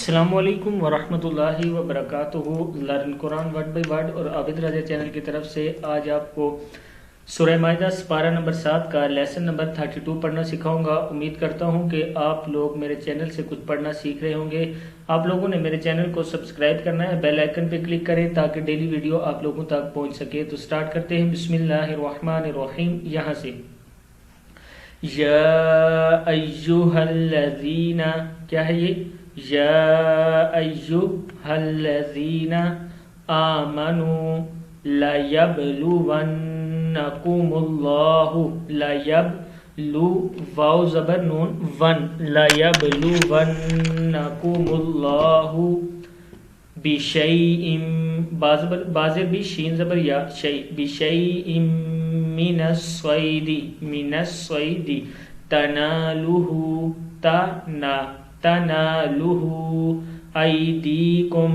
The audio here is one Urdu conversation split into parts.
السلام علیکم ورحمۃ اللہ وبرکاتہ۔ Learn Quran word by word اور عابد رضا چینل کی طرف سے آج آپ کو سورہ مائدہ سپارہ نمبر 7 کا لیسن نمبر 32 پڑھنا سکھاؤں گا۔ امید کرتا ہوں کہ آپ لوگ میرے چینل سے کچھ پڑھنا سیکھ رہے ہوں گے۔ آپ لوگوں نے میرے چینل کو سبسکرائب کرنا ہے، بیل آئیکن پہ کلک کریں تاکہ ڈیلی ویڈیو آپ لوگوں تک پہنچ سکے۔ تو سٹارٹ کرتے ہیں، بسم اللہ الرحمن الرحیم۔ یہاں سے یا ایہا الذین، کیا ہے یہ؟ یا ایہا الذین آمنوا لیبلونکم اللہ، لیبلو واو زبر نون ون، لیبلونکم اللہ بشیء، بازر بھی شین زبر یا، شیء، بشیء من الصید، من الصید تنالہ ایدیکم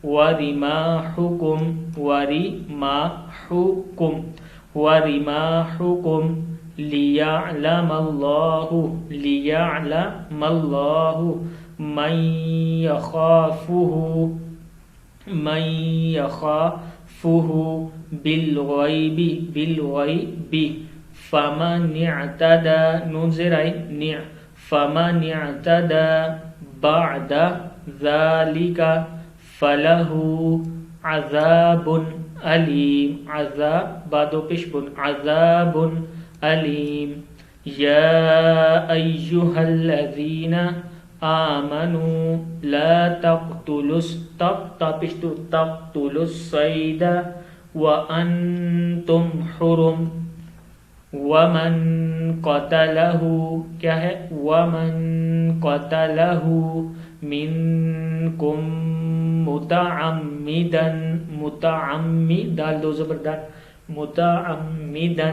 ورماحکم لیعلم اللہ من یخافہ بالغیب فمن اعتدى، نون زیر آئی، فمن اعتدى بعد ذلك فله عذاب علیم، عذاب بادو پشبن، عذاب علیم۔ یا ایہا الذین آمنوا لا تقتلوا الصید وانتم حرم، ومن قتلہ، کیا ہے؟ ومن قتلہ منکم متعمدا، متعمد دال دو زبر دال، متعمدا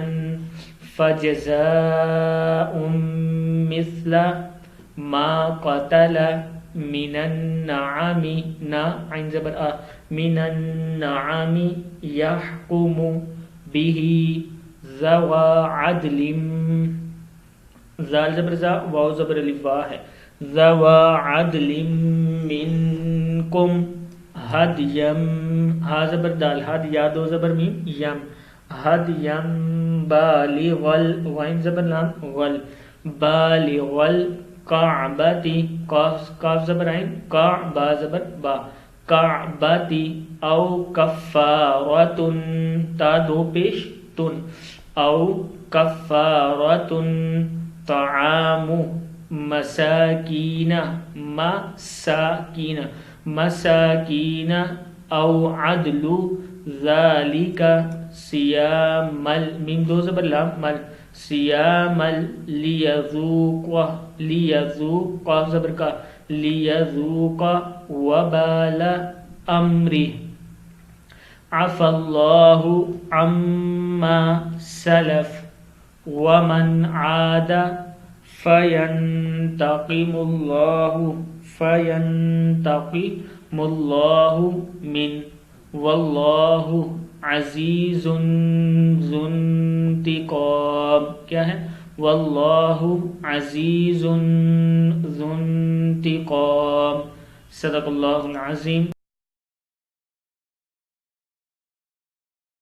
فجزاء مثل ما قتل من النعم، نا عین زبر آ، من النعم یحکم به ذوی عدل، زال زبر زا، واو زبر الف وا ہے، ذوی عدل منکم ہدیم، ہا زبر دال، ہد یا دو زبر میم یم، ہدیم بالغ غین زبر لام غل، بالغ الکعبۃ، کاف زبر عین، کا با زبر با، کعبۃ او کفارۃ، تا دو پیش تن، او کفارۃ طعام مساکین، مساکین او عدل ذالک صیام، میم دو زبر لام مل، صیام لیذوق، قاف زبر کا، لیذوق وبال امرہ، عفی اللہ عما سلف ومن عاد فینتقم اللہ من، واللہ عزیز ذو انتقام، کیا ہے؟ واللہ عزیز ذو انتقام۔ صدق اللہ العظیم۔